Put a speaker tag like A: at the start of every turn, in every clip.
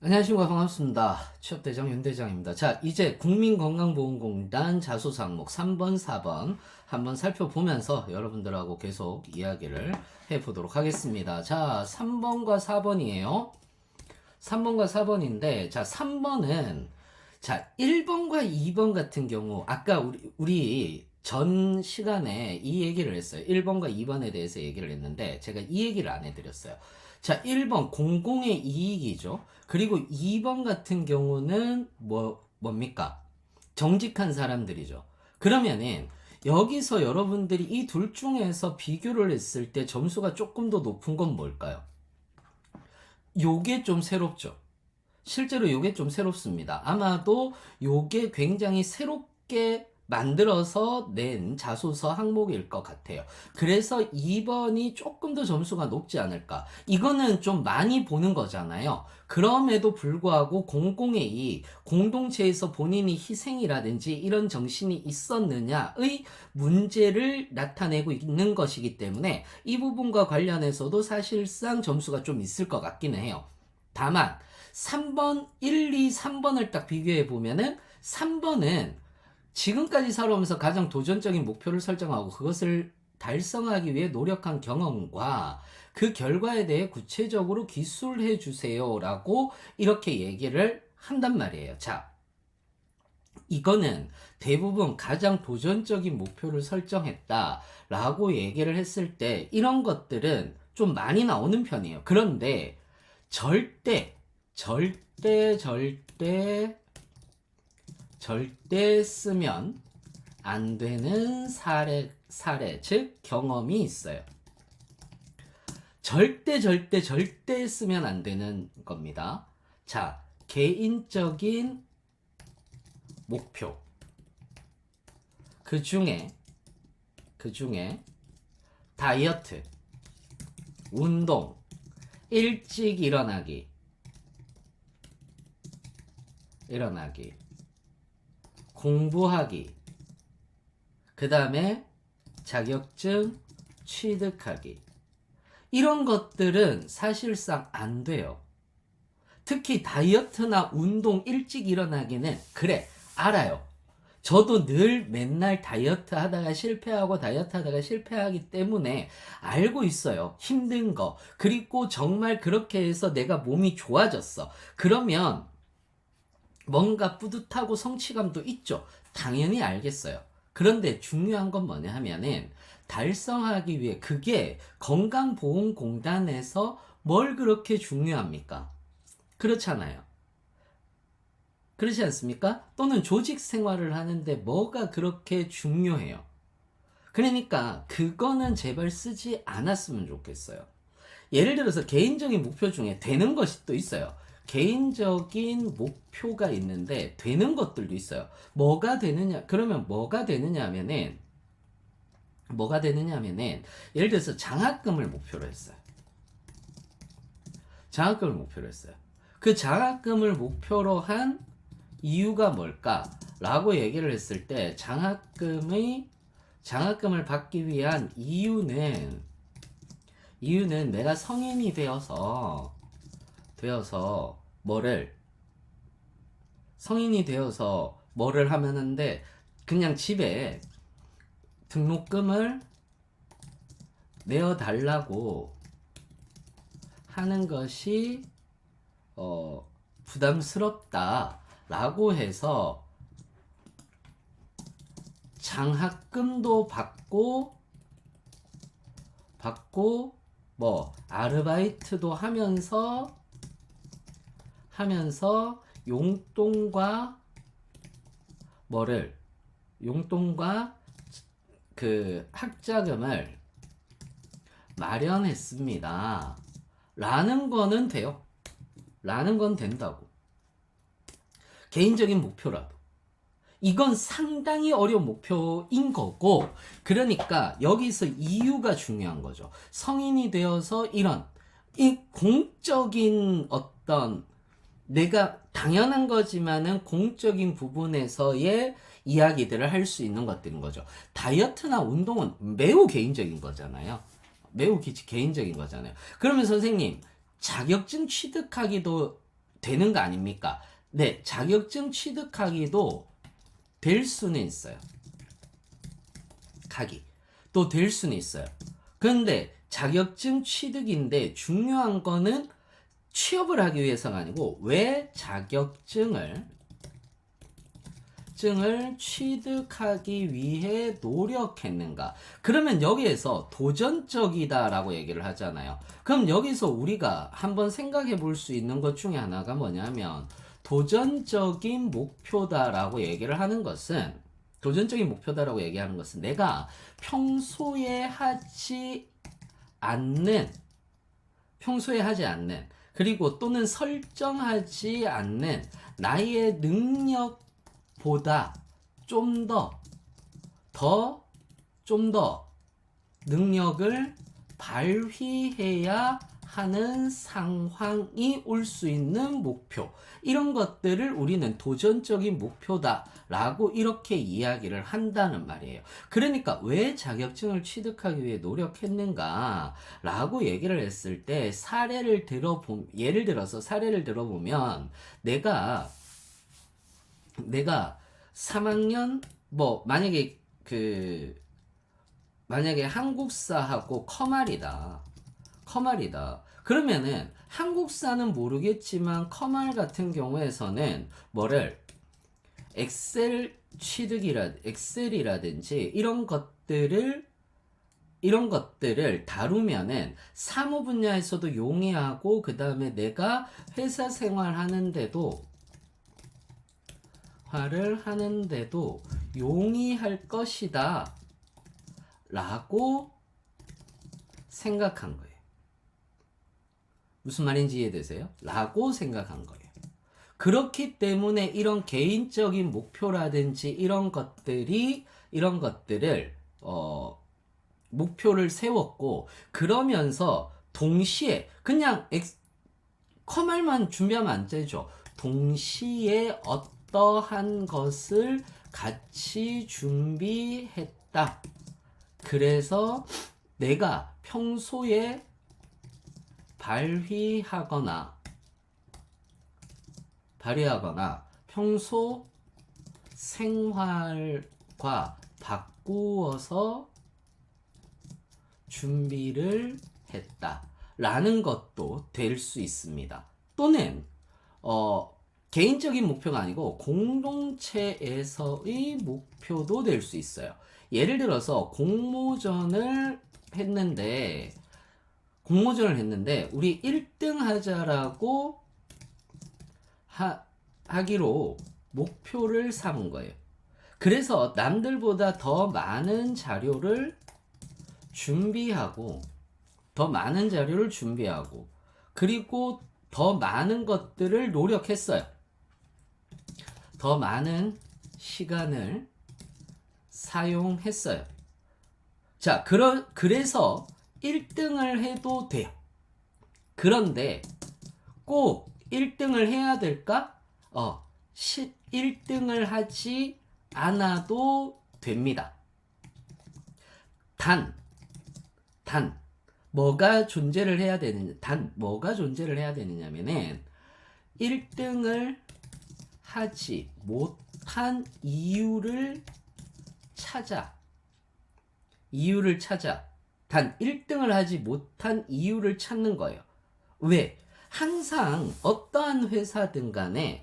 A: 안녕하십니까. 반갑습니다. 취업대장 윤대장입니다. 자, 이제 국민건강보험공단 자소상목 3번, 4번 한번 살펴보면서 여러분들하고 계속 이야기를 해보도록 하겠습니다. 자, 3번과 4번이에요. 3번과 4번인데, 자, 3번은, 자, 1번과 2번 같은 경우, 아까 우리 전 시간에 이 얘기를 했어요. 1번과 2번에 대해서 얘기를 했는데, 제가 이 얘기를 안 해드렸어요. 자, 1번, 공공의 이익이죠. 그리고 2번 같은 경우는, 뭡니까? 정직한 사람들이죠. 그러면은, 여기서 여러분들이 이 둘 중에서 비교를 했을 때 점수가 조금 더 높은 건 뭘까요? 요게 좀 새롭죠. 실제로 요게 좀 새롭습니다. 아마도 요게 굉장히 새롭게 만들어서 낸 자소서 항목일 것 같아요. 그래서 2번이 조금 더 점수가 높지 않을까. 이거는 좀 많이 보는 거잖아요. 그럼에도 불구하고 공공의 이익, 공동체에서 본인이 희생이라든지 이런 정신이 있었느냐의 문제를 나타내고 있는 것이기 때문에 이 부분과 관련해서도 사실상 점수가 좀 있을 것 같기는 해요. 다만 3번, 1, 2, 3번을 딱 비교해 보면은 3번은 지금까지 살아오면서 가장 도전적인 목표를 설정하고 그것을 달성하기 위해 노력한 경험과 그 결과에 대해 구체적으로 기술해 주세요라고 이렇게 얘기를 한단 말이에요. 자, 이거는 대부분 가장 도전적인 목표를 설정했다라고 얘기를 했을 때 이런 것들은 좀 많이 나오는 편이에요. 그런데 절대 쓰면 안 되는 사례, 즉 경험이 있어요. 절대 쓰면 안 되는 겁니다. 자, 개인적인 목표. 그 중에 다이어트, 운동, 일찍 일어나기, 공부하기, 그 다음에 자격증 취득하기. 이런 것들은 사실상 안 돼요. 특히 다이어트나 운동 일찍 일어나기는 그래, 알아요. 저도 늘 맨날 다이어트 하다가 실패하고 다이어트 하다가 실패하기 때문에 알고 있어요. 힘든 거. 그리고 정말 그렇게 해서 내가 몸이 좋아졌어. 그러면 뭔가 뿌듯하고 성취감도 있죠. 당연히 알겠어요. 그런데 중요한 건 뭐냐 하면은 달성하기 위해 그게 건강보험공단에서 뭘 그렇게 중요합니까? 그렇잖아요. 그렇지 않습니까? 또는 조직 생활을 하는데 뭐가 그렇게 중요해요? 그러니까 그거는 제발 쓰지 않았으면 좋겠어요. 예를 들어서 개인적인 목표 중에 되는 것이 또 있어요. 개인적인 목표가 있는데 되는 것들도 있어요. 뭐가 되느냐? 그러면 뭐가 되느냐 하면은 예를 들어서 장학금을 목표로 했어요. 장학금을 목표로 했어요. 그 장학금을 목표로 한 이유가 뭘까? 라고 얘기를 했을 때 장학금을 받기 위한 이유는 내가 성인이 되어서 성인이 되어서 뭐를 하면 하는데 그냥 집에 등록금을 내어달라고 하는 것이 부담스럽다라고 해서 장학금도 받고 뭐 아르바이트도 하면서 용돈과 그 학자금을 마련했습니다. 라는 거는 돼요. 라는 건 된다고. 개인적인 목표라도. 이건 상당히 어려운 목표인 거고, 그러니까 여기서 이유가 중요한 거죠. 성인이 되어서 이 공적인 어떤 내가 당연한 거지만은 공적인 부분에서의 이야기들을 할 수 있는 것들인 거죠. 다이어트나 운동은 매우 개인적인 거잖아요. 매우 개인적인 거잖아요. 그러면 선생님, 자격증 취득하기도 되는 거 아닙니까? 네, 자격증 취득하기도 될 수는 있어요. 또 될 수는 있어요. 그런데 자격증 취득인데 중요한 거는 취업을 하기 위해서가 아니고 왜 자격증을 취득하기 위해 노력했는가? 그러면 여기에서 도전적이다라고 얘기를 하잖아요. 그럼 여기서 우리가 한번 생각해 볼 수 있는 것 중에 하나가 뭐냐면 도전적인 목표다라고 얘기를 하는 것은 내가 평소에 하지 않는 그리고 또는 설정하지 않는 나의 능력보다 좀 더 능력을 발휘해야 하는 상황이 올 수 있는 목표. 이런 것들을 우리는 도전적인 목표다라고 이렇게 이야기를 한다는 말이에요. 그러니까 왜 자격증을 취득하기 위해 노력했는가라고 얘기를 했을 때 예를 들어서 사례를 들어보면 내가 3학년 만약에 한국사하고 커말이다. 그러면은 한국사는 모르겠지만 커말 같은 경우에서는 엑셀이라든지 이런 것들을 다루면은 사무 분야에서도 용이하고 그다음에 내가 회사 생활하는데도 용이할 것이다 라고 생각한 거예요. 무슨 말인지 이해되세요? 라고 생각한 거예요. 그렇기 때문에 이런 개인적인 목표라든지 이런 것들을 목표를 세웠고, 그러면서 동시에 그냥 커말만 준비하면 안 되죠. 동시에 어떠한 것을 같이 준비했다. 그래서 내가 평소에 발휘하거나 평소 생활과 바꾸어서 준비를 했다 라는 것도 될 수 있습니다. 또는 개인적인 목표가 아니고 공동체에서의 목표도 될 수 있어요. 예를 들어서 공모전을 했는데 우리 1등 하자라고 하기로 목표를 삼은 거예요. 그래서 남들보다 더 많은 자료를 준비하고 그리고 더 많은 것들을 노력했어요. 더 많은 시간을 사용했어요. 자, 그래서 1등을 해도 돼요. 그런데 꼭 1등을 해야 될까? 1등을 하지 않아도 됩니다. 단 뭐가 존재를 해야 되느냐면은 1등을 하지 못한 이유를 찾아. 단 1등을 하지 못한 이유를 찾는 거예요. 왜? 항상 어떠한 회사든 간에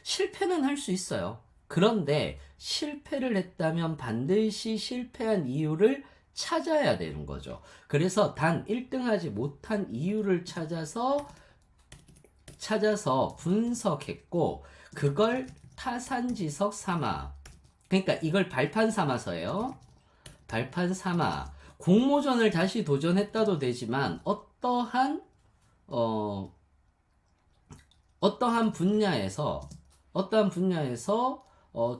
A: 실패는 할 수 있어요. 그런데 실패를 했다면 반드시 실패한 이유를 찾아야 되는 거죠. 그래서 단 1등 하지 못한 이유를 찾아서 분석했고, 그걸 타산지석 삼아. 그러니까 이걸 발판 삼아서예요. 발판 삼아. 공모전을 다시 도전했다도 되지만 어떠한 분야에서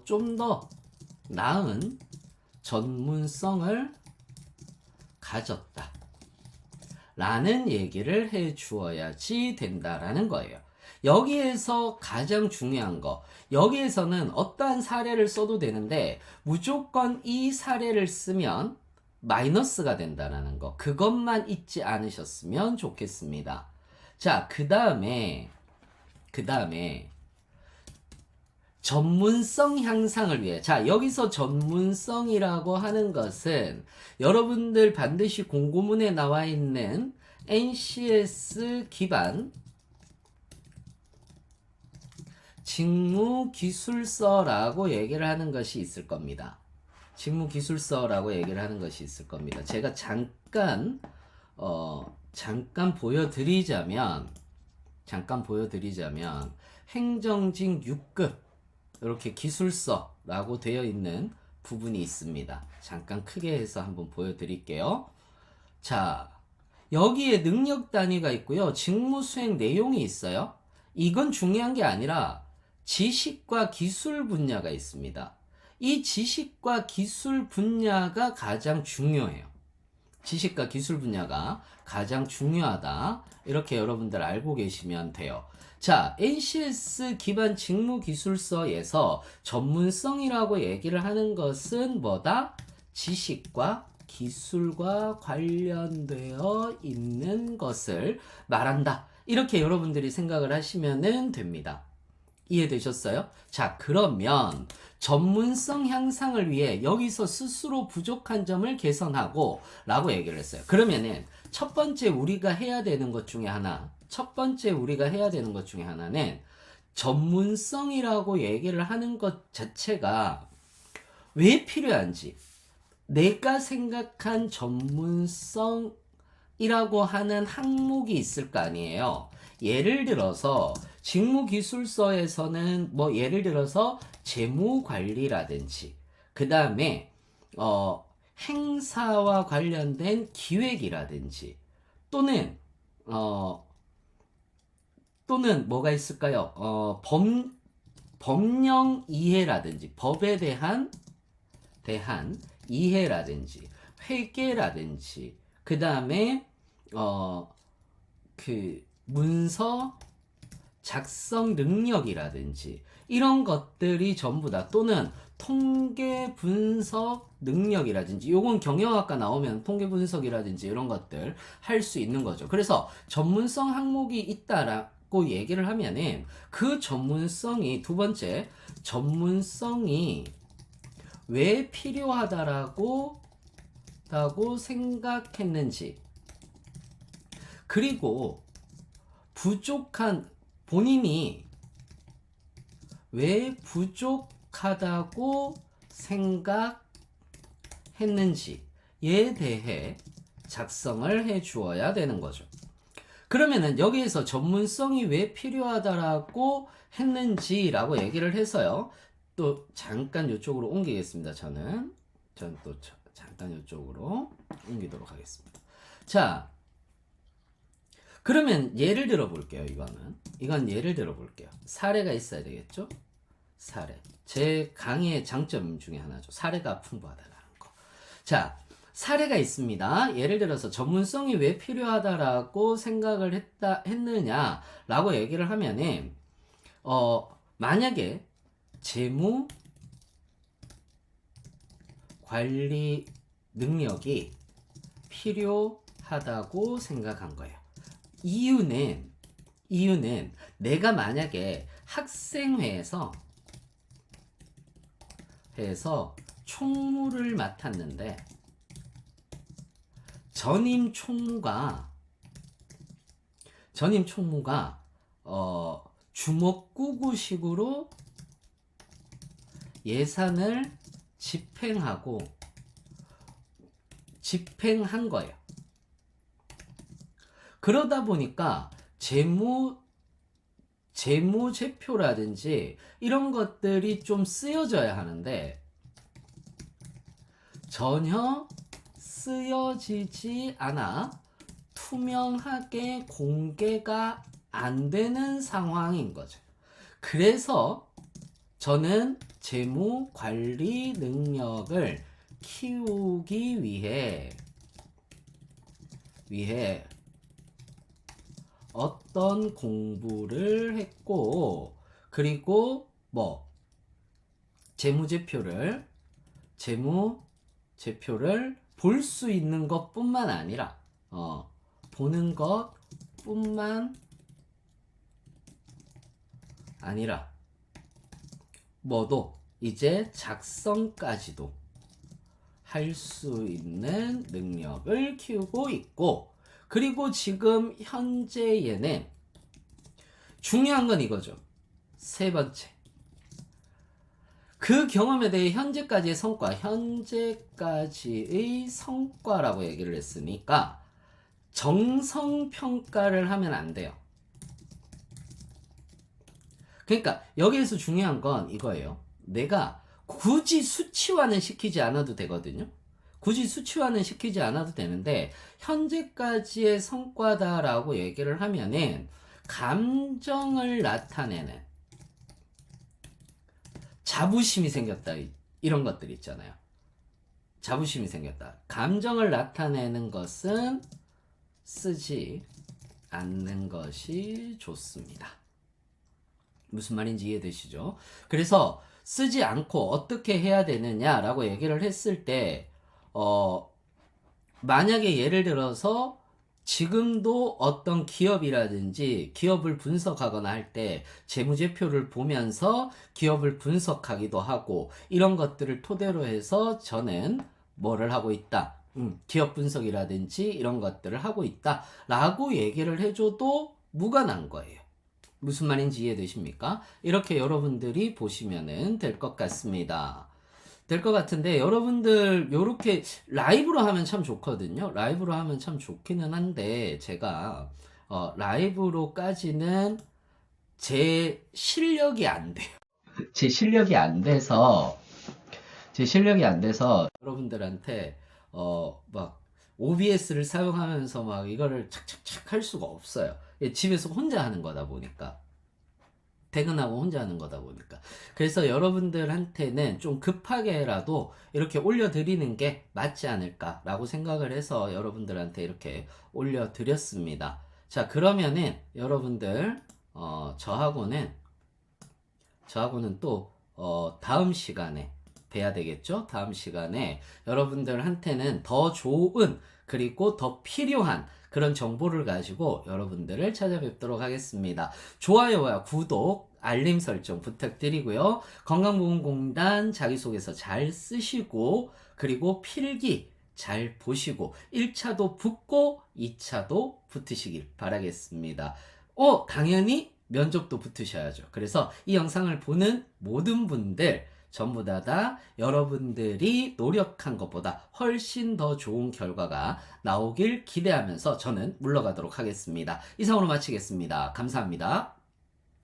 A: 좀 더 나은 전문성을 가졌다 라는 얘기를 해 주어야지 된다라는 거예요. 여기에서 가장 중요한 거, 여기에서는 어떠한 사례를 써도 되는데 무조건 이 사례를 쓰면 마이너스가 된다라는 거, 그것만 잊지 않으셨으면 좋겠습니다. 자, 그 다음에 그 다음에 전문성 향상을 위해, 자, 여기서 전문성이라고 하는 것은 여러분들 반드시 공고문에 나와 있는 NCS 기반 직무기술서라고 얘기를 하는 것이 있을 겁니다. 직무기술서라고 얘기를 하는 것이 있을 겁니다. 제가 잠깐 보여드리자면 행정직 6급 이렇게 기술서라고 되어 있는 부분이 있습니다. 잠깐 크게 해서 한번 보여드릴게요. 자, 여기에 능력 단위가 있고요. 직무 수행 내용이 있어요. 이건 중요한 게 아니라 지식과 기술 분야가 있습니다. 이 지식과 기술 분야가 가장 중요해요. 지식과 기술 분야가 가장 중요하다. 이렇게 여러분들 알고 계시면 돼요. 자, NCS 기반 직무기술서에서 전문성이라고 얘기를 하는 것은 뭐다? 지식과 기술과 관련되어 있는 것을 말한다. 이렇게 여러분들이 생각을 하시면 됩니다. 이해되셨어요? 자, 그러면 전문성 향상을 위해 여기서 스스로 부족한 점을 개선하고 라고 얘기를 했어요. 그러면은 첫 번째 우리가 해야 되는 것 중에 하나는 전문성이라고 얘기를 하는 것 자체가 왜 필요한지, 내가 생각한 전문성이라고 하는 항목이 있을 거 아니에요. 예를 들어서 직무기술서에서는 뭐 예를 들어서 재무관리라든지 그 다음에 행사와 관련된 기획이라든지 또는 뭐가 있을까요? 법령 이해라든지 법에 대한 이해라든지 회계라든지 그 다음에 문서 작성 능력이라든지 이런 것들이 전부 다, 또는 통계 분석 능력이라든지, 요건 경영학과 나오면 통계 분석이라든지 이런 것들 할 수 있는 거죠. 그래서 전문성 항목이 있다라고 얘기를 하면은 그 전문성이, 두 번째, 전문성이 왜 필요하다라고 생각했는지, 그리고 본인이 왜 부족하다고 생각했는지에 대해 작성을 해 주어야 되는 거죠. 그러면은 여기에서 전문성이 왜 필요하다라고 했는지라고 얘기를 해서요. 또 잠깐 이쪽으로 옮기겠습니다. 저는 또 잠깐 이쪽으로 옮기도록 하겠습니다. 자, 그러면 예를 들어 볼게요. 이건 예를 들어 볼게요. 사례가 있어야 되겠죠? 사례. 제 강의의 장점 중에 하나죠. 사례가 풍부하다라는 거. 자, 사례가 있습니다. 예를 들어서 전문성이 왜 필요하다라고 생각을 했느냐라고 얘기를 하면은 만약에 재무 관리 능력이 필요하다고 생각한 거예요. 이유는 내가 만약에 학생회에서 총무를 맡았는데 전임 총무가 주먹구구식으로 예산을 집행한 거예요. 그러다 보니까 재무제표라든지 이런 것들이 좀 쓰여져야 하는데 전혀 쓰여지지 않아 투명하게 공개가 안 되는 상황인 거죠. 그래서 저는 재무관리 능력을 키우기 위해 어떤 공부를 했고, 그리고 재무제표를 볼 수 있는 것뿐만 아니라 보는 것뿐만 아니라 뭐도 이제 작성까지도 할 수 있는 능력을 키우고 있고, 그리고 지금 현재 얘는 중요한 건 이거죠. 세 번째, 그 경험에 대해 현재까지의 성과라고 얘기를 했으니까 정성평가를 하면 안 돼요. 그러니까 여기에서 중요한 건 이거예요. 내가 굳이 수치화는 시키지 않아도 되거든요. 굳이 수치화는 시키지 않아도 되는데, 현재까지의 성과다라고 얘기를 하면은 감정을 나타내는 자부심이 생겼다, 이런 것들 있잖아요. 자부심이 생겼다. 감정을 나타내는 것은 쓰지 않는 것이 좋습니다. 무슨 말인지 이해되시죠? 그래서 쓰지 않고 어떻게 해야 되느냐라고 얘기를 했을 때, 만약에 예를 들어서 지금도 어떤 기업이라든지 기업을 분석하거나 할 때 재무제표를 보면서 기업을 분석하기도 하고, 이런 것들을 토대로 해서 저는 뭐를 하고 있다, 기업 분석이라든지 이런 것들을 하고 있다 라고 얘기를 해줘도 무관한 거예요. 무슨 말인지 이해되십니까? 이렇게 여러분들이 보시면은 될 것 같습니다. 될 것 같은데, 여러분들 요렇게 라이브로 하면 참 좋거든요. 라이브로 하면 참 좋기는 한데, 제가 라이브로까지는 제 실력이 안 돼요. 제 실력이 안 돼서 여러분들한테 막 OBS를 사용하면서 막 이거를 착착착 할 수가 없어요. 집에서 혼자 하는 거다 보니까, 퇴근하고 혼자 하는 거다 보니까. 그래서 여러분들한테는 좀 급하게라도 이렇게 올려드리는 게 맞지 않을까라고 생각을 해서 여러분들한테 이렇게 올려드렸습니다. 자, 그러면은 여러분들 저하고는 또 다음 시간에 뵈야 되겠죠? 다음 시간에 여러분들한테는 더 좋은, 그리고 더 필요한 그런 정보를 가지고 여러분들을 찾아뵙도록 하겠습니다. 좋아요와 구독, 알림 설정 부탁드리고요. 건강보험공단 자기소개서 잘 쓰시고, 그리고 필기 잘 보시고 1차도 붙고 2차도 붙으시길 바라겠습니다. 당연히 면접도 붙으셔야죠. 그래서 이 영상을 보는 모든 분들 전부 다 여러분들이 노력한 것보다 훨씬 더 좋은 결과가 나오길 기대하면서 저는 물러가도록 하겠습니다. 이상으로 마치겠습니다. 감사합니다.